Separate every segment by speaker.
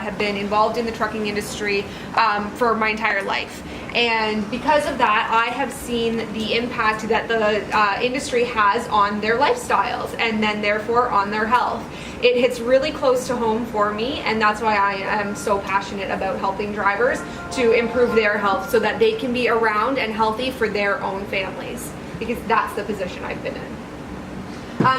Speaker 1: have been involved in the trucking industry for my entire life. And because of that, I have seen the impact that the industry has on their lifestyles and then therefore on their health. It hits really close to home for me, and that's why I am so passionate about helping drivers to improve their health so that they can be around and healthy for their own families, because that's the position I've been in.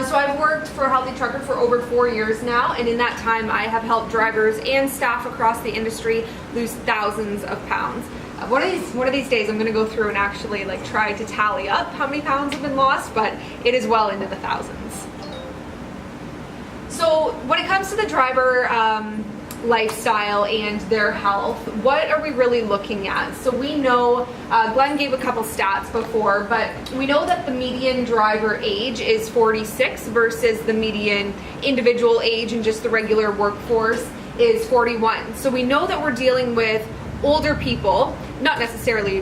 Speaker 1: So I've worked for Healthy Trucker for over 4 years now, and in that time I have helped drivers and staff across the industry lose thousands of pounds. One of these days I'm going to go through and actually try to tally up how many pounds have been lost, but it is well into the thousands. So when it comes to the driver lifestyle and their health, what are we really looking at? So we know, Glenn gave a couple stats before, but we know that the median driver age is 46 versus the median individual age in just the regular workforce is 41. So we know that we're dealing with older people, not necessarily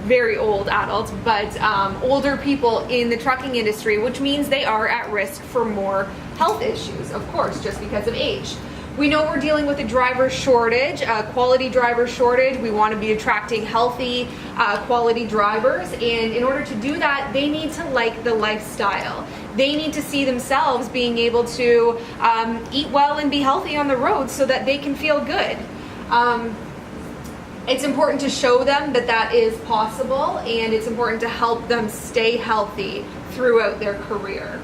Speaker 1: very old adults, but older people in the trucking industry, which means they are at risk for more health issues, of course, just because of age. We know we're dealing with a driver shortage, a quality driver shortage. We want to be attracting healthy, quality drivers, and in order to do that, they need to like the lifestyle. They need to see themselves being able to eat well and be healthy on the road so that they can feel good. It's important to show them that that is possible, and it's important to help them stay healthy throughout their career.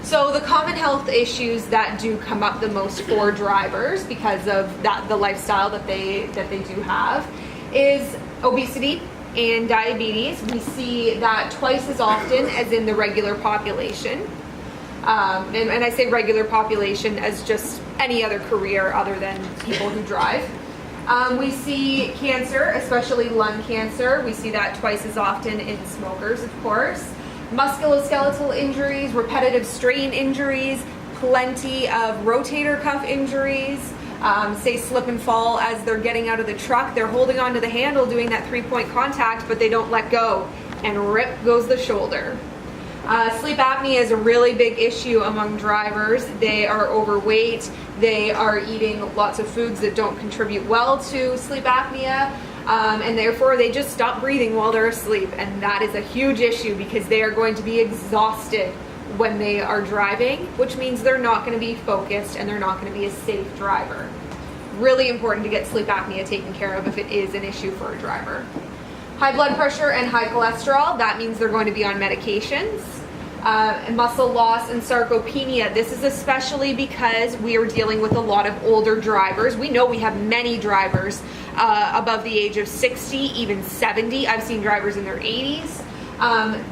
Speaker 1: So the common health issues that do come up the most for drivers because of the lifestyle that they do have is obesity and diabetes. We see that twice as often as in the regular population. And I say regular population as just any other career other than people who drive. We see cancer, especially lung cancer. We see that twice as often in smokers, of course. Musculoskeletal injuries, repetitive strain injuries, plenty of rotator cuff injuries, say slip and fall as they're getting out of the truck. They're holding onto the handle doing that 3-point contact, but they don't let go, and rip goes the shoulder. Sleep apnea is a really big issue among drivers. They are overweight. They are eating lots of foods that don't contribute well to sleep apnea. And therefore they just stop breathing while they're asleep, and that is a huge issue because they are going to be exhausted when they are driving, which means they're not going to be focused and they're not going to be a safe driver. Really important to get sleep apnea taken care of if it is an issue for a driver. High blood pressure and high cholesterol, that means they're going to be on medications. And muscle loss and sarcopenia. This is especially because we are dealing with a lot of older drivers. We know we have many drivers above the age of 60, even 70. I've seen drivers in their 80s.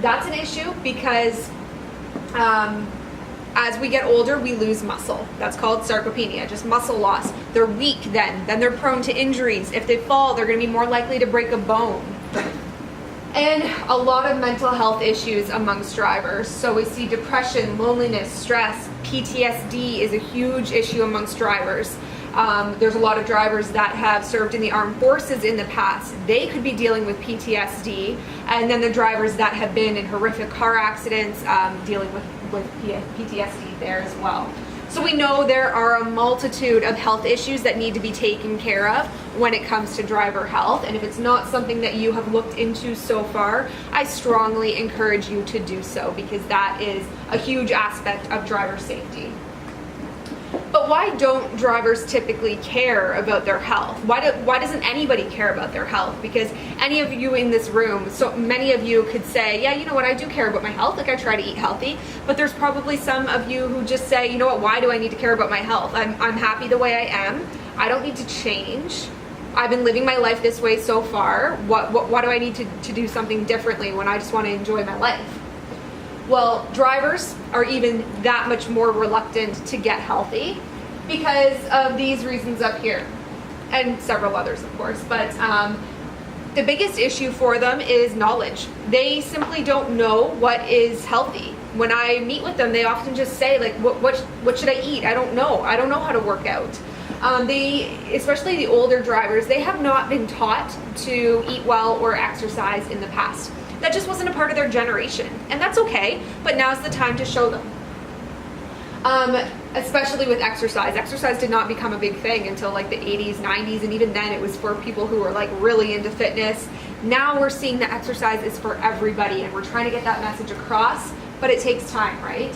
Speaker 1: That's an issue because as we get older, we lose muscle. That's called sarcopenia, just muscle loss. They're weak then they're prone to injuries. If they fall, they're going to be more likely to break a bone. And a lot of mental health issues amongst drivers. So we see depression, loneliness, stress, PTSD is a huge issue amongst drivers. There's a lot of drivers that have served in the armed forces in the past. They could be dealing with PTSD. And then the drivers that have been in horrific car accidents, dealing with PTSD there as well. So we know there are a multitude of health issues that need to be taken care of when it comes to driver health. And if it's not something that you have looked into so far, I strongly encourage you to do so because that is a huge aspect of driver safety. But why don't drivers typically care about their health? Why doesn't anybody care about their health? Because any of you in this room, so many of you could say, yeah, you know what, I do care about my health, I try to eat healthy. But there's probably some of you who just say, you know what, why do I need to care about my health? I'm happy the way I am. I don't need to change. I've been living my life this way so far. Why do I need to do something differently when I just want to enjoy my life? Well, drivers are even that much more reluctant to get healthy because of these reasons up here, and several others, of course. But the biggest issue for them is knowledge. They simply don't know what is healthy. When I meet with them, they often just say, like, what should I eat? I don't know. I don't know how to work out. Especially the older drivers, they have not been taught to eat well or exercise in the past. That just wasn't a part of their generation, and that's okay, but now's the time to show them. especially with exercise. Exercise did not become a big thing until like the 80s, 90s, and even then it was for people who were like really into fitness. Now we're seeing that exercise is for everybody, and we're trying to get that message across, but it takes time, right?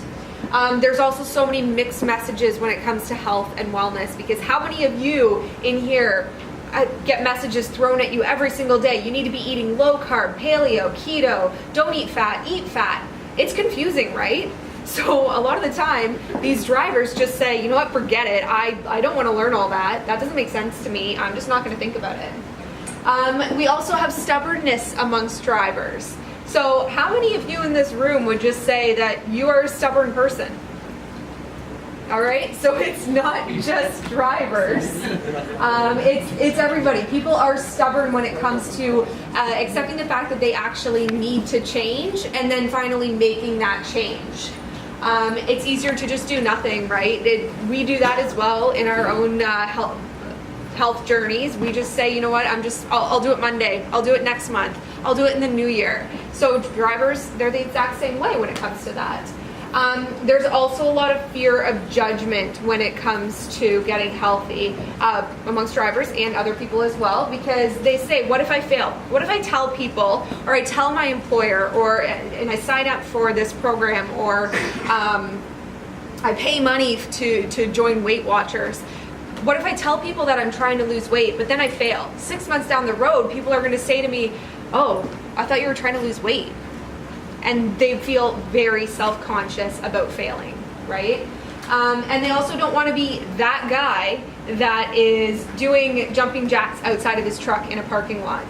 Speaker 1: There's also so many mixed messages when it comes to health and wellness, because how many of you in here get messages thrown at you every single day? You need to be eating low carb, paleo, keto, don't eat fat, eat fat. It's confusing, right? So a lot of the time, these drivers just say, you know what, forget it. I don't want to learn all that. That doesn't make sense to me. I'm just not going to think about it. We also have stubbornness amongst drivers. So how many of you in this room would just say that you are a stubborn person? All right, so it's not just drivers. It's everybody. People are stubborn when it comes to accepting the fact that they actually need to change and then finally making that change. It's easier to just do nothing, right? We do that as well in our own health journeys. We just say, you know what, I'll do it Monday. I'll do it next month. I'll do it in the new year. So drivers, they're the exact same way when it comes to that. There's also a lot of fear of judgment when it comes to getting healthy amongst drivers and other people as well, because they say, what if I fail? What if I tell people, or I tell my employer, and I sign up for this program, or I pay money to join Weight Watchers. What if I tell people that I'm trying to lose weight, but then I fail? 6 months down the road, people are going to say to me, oh, I thought you were trying to lose weight. And they feel very self-conscious about failing, right? And they also don't want to be that guy that is doing jumping jacks outside of his truck in a parking lot.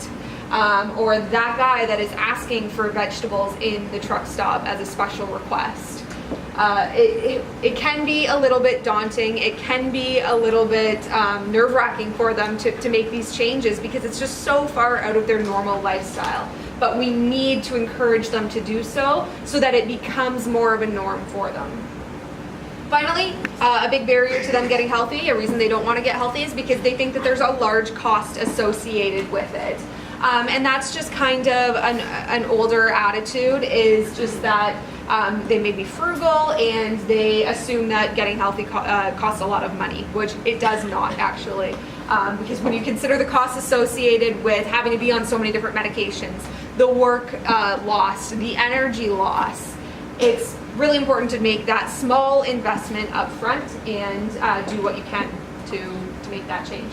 Speaker 1: Or that guy that is asking for vegetables in the truck stop as a special request. It can be a little bit daunting. It can be a little bit nerve-wracking for them to make these changes, because it's just so far out of their normal lifestyle. But we need to encourage them to do so that it becomes more of a norm for them. Finally, a big barrier to them getting healthy, a reason they don't want to get healthy, is because they think that there's a large cost associated with it. And that's just kind of an older attitude, is just that they may be frugal and they assume that getting healthy costs a lot of money, which it does not actually. Because when you consider the costs associated with having to be on so many different medications, the work loss, the energy loss, it's really important to make that small investment up front and do what you can to make that change.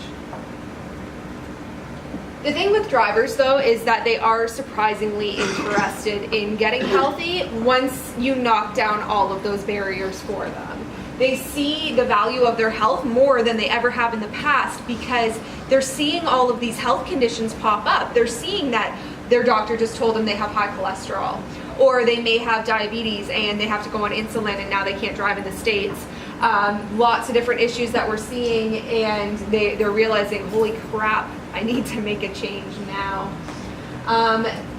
Speaker 1: The thing with drivers, though, is that they are surprisingly interested in getting healthy once you knock down all of those barriers for them. They see the value of their health more than they ever have in the past, because they're seeing all of these health conditions pop up. They're seeing that their doctor just told them they have high cholesterol, or they may have diabetes and they have to go on insulin and now they can't drive in the States. Lots of different issues that we're seeing, and they're realizing, holy crap, I need to make a change now.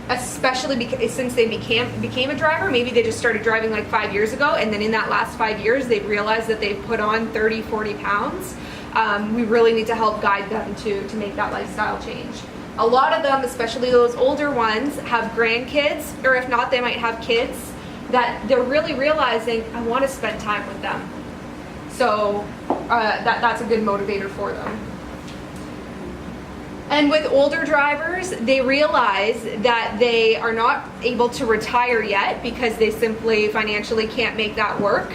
Speaker 1: Especially because since they became a driver, maybe they just started driving like 5 years ago, and then in that last 5 years they've realized that they've put on 30, 40 pounds. We really need to help guide them to make that lifestyle change. A lot of them, especially those older ones, have grandkids, or if not, they might have kids that they're really realizing, I want to spend time with them. So that's a good motivator for them. And with older drivers, they realize that they are not able to retire yet because they simply financially can't make that work,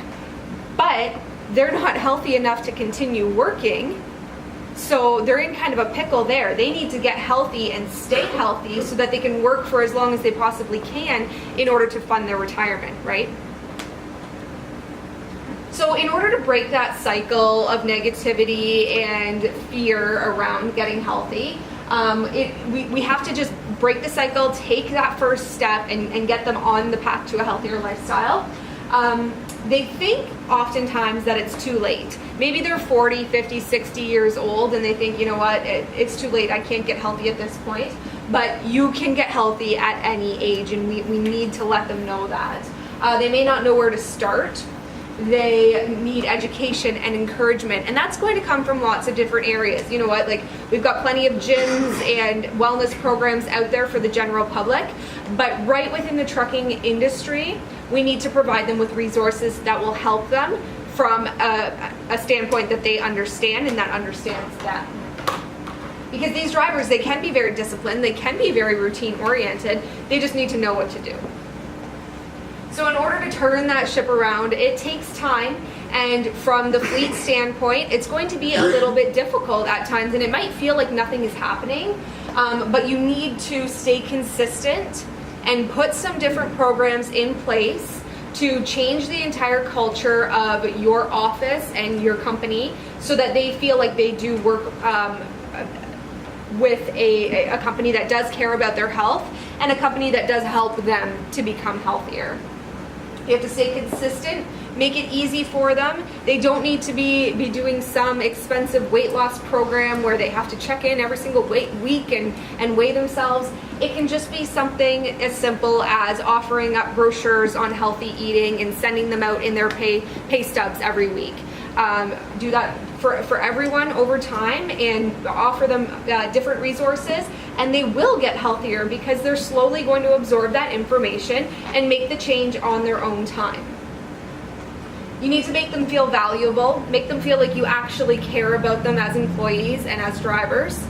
Speaker 1: but they're not healthy enough to continue working. So they're in kind of a pickle there. They need to get healthy and stay healthy so that they can work for as long as they possibly can in order to fund their retirement, right? So in order to break that cycle of negativity and fear around getting healthy, we have to just break the cycle, take that first step, and get them on the path to a healthier lifestyle. They think oftentimes that it's too late. Maybe they're 40, 50, 60 years old and they think, you know what, it's too late, I can't get healthy at this point. But you can get healthy at any age, and we need to let them know that. They may not know where to start. They need education and encouragement, and that's going to come from lots of different areas. You know what, like, we've got plenty of gyms and wellness programs out there for the general public, but right within the trucking industry, we need to provide them with resources that will help them from a standpoint that they understand and that understands them. Because these drivers, they can be very disciplined, they can be very routine oriented, they just need to know what to do. So in order to turn that ship around, it takes time, and from the fleet standpoint, it's going to be a little bit difficult at times, and it might feel like nothing is happening, but you need to stay consistent and put some different programs in place to change the entire culture of your office and your company so that they feel like they do work with a company that does care about their health and a company that does help them to become healthier. You have to stay consistent, make it easy for them. They don't need to be doing some expensive weight loss program where they have to check in every single week and weigh themselves. It can just be something as simple as offering up brochures on healthy eating and sending them out in their pay stubs every week. Do that for everyone over time and offer them different resources, and they will get healthier because they're slowly going to absorb that information and make the change on their own time. You need to make them feel valuable, make them feel like you actually care about them as employees and as drivers.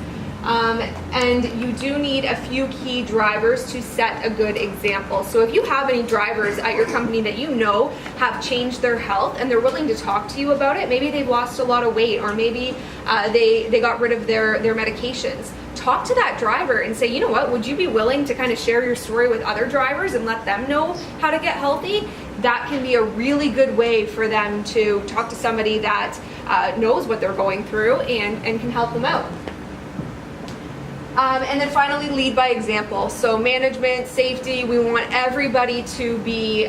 Speaker 1: And you do need a few key drivers to set a good example. So if you have any drivers at your company that you know have changed their health and they're willing to talk to you about it, maybe they've lost a lot of weight, or maybe they got rid of their medications, talk to that driver and say, you know what, would you be willing to kind of share your story with other drivers and let them know how to get healthy? That can be a really good way for them to talk to somebody that knows what they're going through and can help them out. And then finally, lead by example. So management, safety, we want everybody to be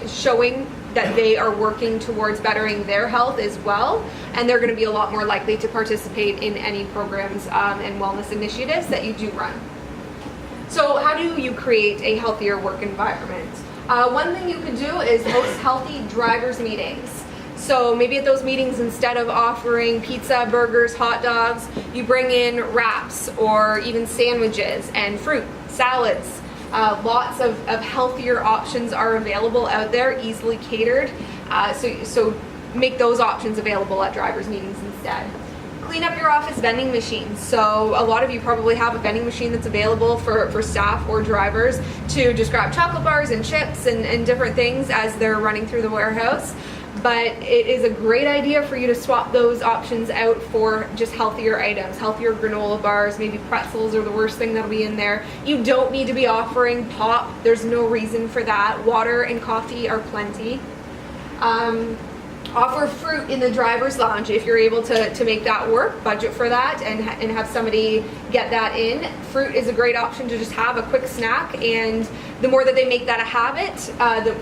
Speaker 1: showing that they are working towards bettering their health as well, and they're going to be a lot more likely to participate in any programs and wellness initiatives that you do run. So how do you create a healthier work environment? One thing you could do is host healthy drivers meetings. So maybe at those meetings, instead of offering pizza, burgers, hot dogs, you bring in wraps or even sandwiches and fruit, salads. Lots of healthier options are available out there, easily catered. So make those options available at drivers meetings instead. Clean up your office vending machines. So a lot of you probably have a vending machine that's available for staff or drivers to just grab chocolate bars and chips and different things as they're running through the warehouse. But it is a great idea for you to swap those options out for just healthier items, healthier granola bars, maybe pretzels are the worst thing that'll be in there. You don't need to be offering pop. There's no reason for that. Water and coffee are plenty. Offer fruit in the driver's lounge if you're able to make that work. Budget for that and have somebody get that in. Fruit is a great option to just have a quick snack, and the more that they make that a habit,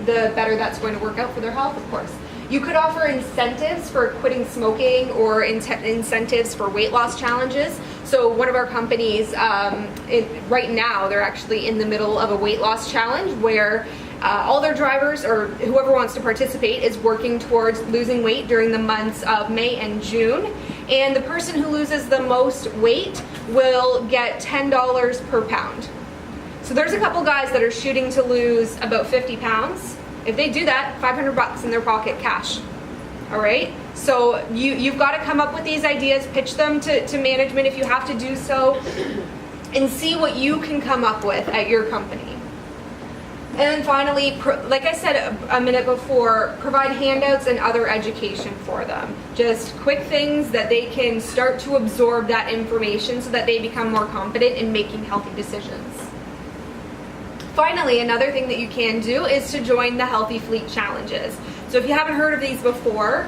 Speaker 1: the better that's going to work out for their health, of course. You could offer incentives for quitting smoking or incentives for weight loss challenges. So one of our companies, right now, they're actually in the middle of a weight loss challenge where all their drivers or whoever wants to participate is working towards losing weight during the months of May and June. And the person who loses the most weight will get $10 per pound. So there's a couple guys that are shooting to lose about 50 pounds. If they do that, $500 in their pocket cash. All right? So you've got to come up with these ideas, pitch them to management if you have to do so, and see what you can come up with at your company. And then finally, like I said a minute before, provide handouts and other education for them. Just quick things that they can start to absorb that information so that they become more confident in making healthy decisions. Finally, another thing that you can do is to join the Healthy Fleet Challenges. So if you haven't heard of these before,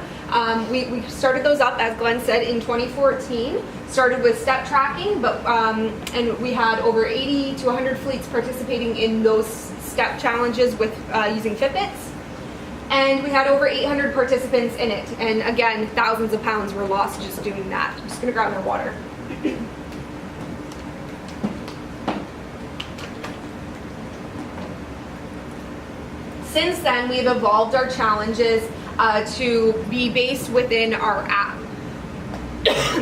Speaker 1: we started those up, as Glenn said, in 2014. Started with step tracking, and we had over 80 to 100 fleets participating in those step challenges with using Fitbits. And we had over 800 participants in it. And again, thousands of pounds were lost just doing that. I'm just gonna grab my water. Since then, we've evolved our challenges to be based within our app.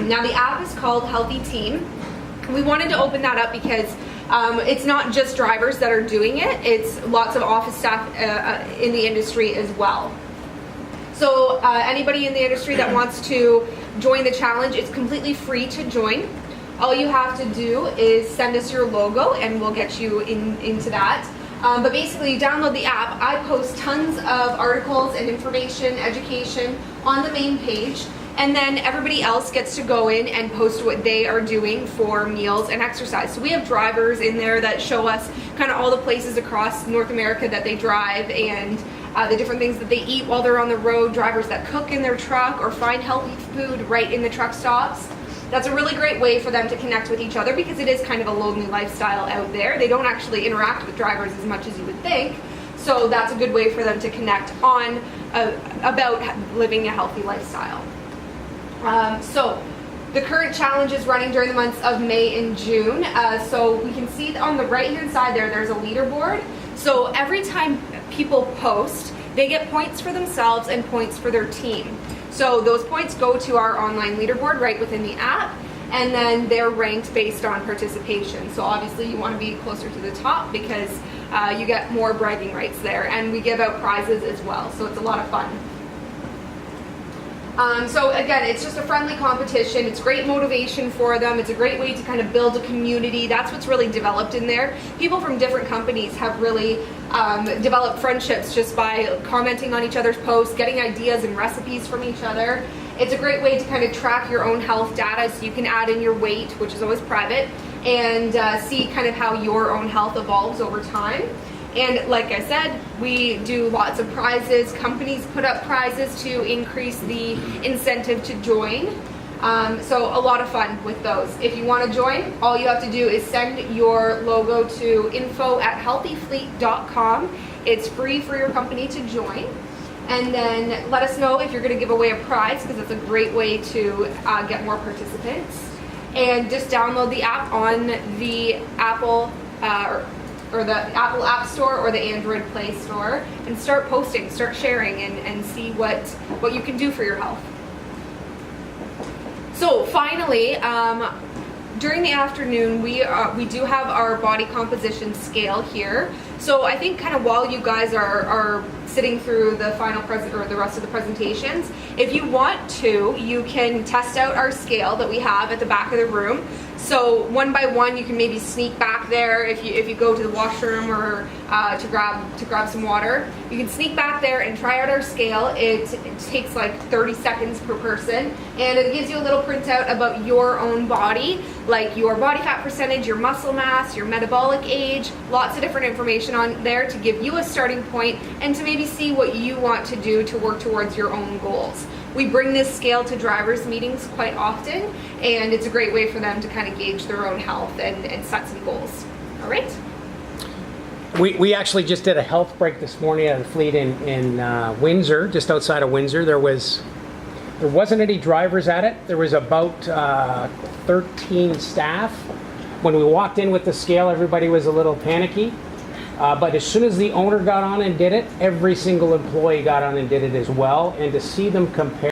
Speaker 1: Now, the app is called Healthy Team. We wanted to open that up because it's not just drivers that are doing it, it's lots of office staff in the industry as well. So anybody in the industry that wants to join the challenge, it's completely free to join. All you have to do is send us your logo and we'll get you into that. But basically, you download the app. I post tons of articles and information, education on the main page. And then everybody else gets to go in and post what they are doing for meals and exercise. So we have drivers in there that show us kind of all the places across North America that they drive and the different things that they eat while they're on the road, drivers that cook in their truck or find healthy food right in the truck stops. That's a really great way for them to connect with each other because it is kind of a lonely lifestyle out there. They don't actually interact with drivers as much as you would think. So that's a good way for them to connect on about living a healthy lifestyle. So the current challenge is running during the months of May and June. So we can see on the right hand side there's a leaderboard. So every time people post, they get points for themselves and points for their team. So those points go to our online leaderboard right within the app, and then they're ranked based on participation. So obviously you want to be closer to the top because you get more bragging rights there, and we give out prizes as well. So it's a lot of fun. So again, it's just a friendly competition. It's great motivation for them. It's a great way to kind of build a community. That's what's really developed in there. People from different companies have really developed friendships just by commenting on each other's posts, getting ideas and recipes from each other. It's a great way to kind of track your own health data, so you can add in your weight, which is always private, and see kind of how your own health evolves over time. And like I said, we do lots of prizes. Companies put up prizes to increase the incentive to join. So a lot of fun with those. If you want to join, all you have to do is send your logo to info@healthyfleet.com. It's free for your company to join. And then let us know if you're going to give away a prize, because it's a great way to get more participants. And just download the app on the Apple or the Apple App Store or the Android Play Store, and start posting, start sharing, and see what you can do for your health. So finally, during the afternoon, we do have our body composition scale here. So I think kind of while you guys are sitting through the final or the rest of the presentations, if you want to, you can test out our scale that we have at the back of the room. So one by one, you can maybe sneak back there if you go to the washroom or to grab some water. You can sneak back there and try out our scale. It takes like 30 seconds per person, and it gives you a little printout about your own body, like your body fat percentage, your muscle mass, your metabolic age, lots of different information on there to give you a starting point and to maybe see what you want to do to work towards your own goals. We bring this scale to drivers' meetings quite often, and it's a great way for them to kind of gauge their own health and set some goals. All right?
Speaker 2: We actually just did a health break this morning at a fleet in Windsor, just outside of Windsor. There wasn't any drivers at it. There was about 13 staff. When we walked in with the scale, everybody was a little panicky. But as soon as the owner got on and did it, every single employee got on and did it as well. And to see them compare